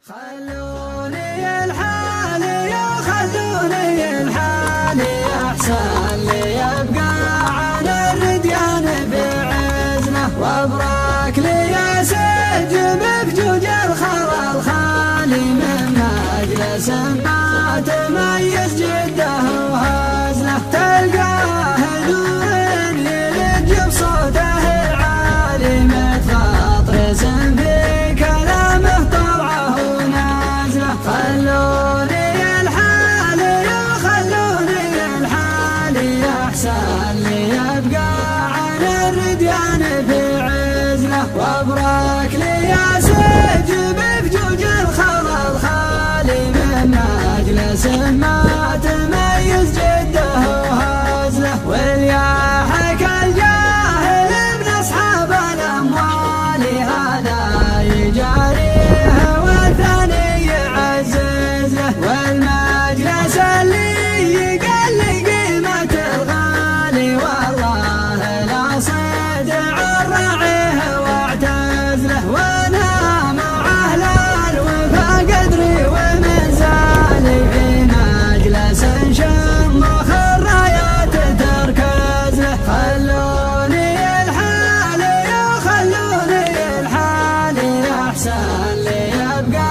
خلوني الحالي خلوني الحالي أحسن لي يبقى على الرديان بعزمه وأبرك لي أسجم بجوج الخرى الخالي من مجلس ما تميز جده وهزله تلقاه نور يلج بصوته العالي متغطرس في كلامه طلعه ونازله خلوني الحالي أحسن لي يبقى على الرديان في عزله وأبرك لي أسجم بجوج الخرى الخالي من مجلس ما تميز جده وهزله والياحك الجاهل من أصحاب الأموال هذا يجاريه والثاني يعزز له والمجلس اللي يقل قيمة الغالي والله لا صدع الرعيه واعتز له وانا مع أهل الوفا قدري ومنزالي في مجلس شمخ الرايات تركز له خلوني الحالي أحسن لي يبقى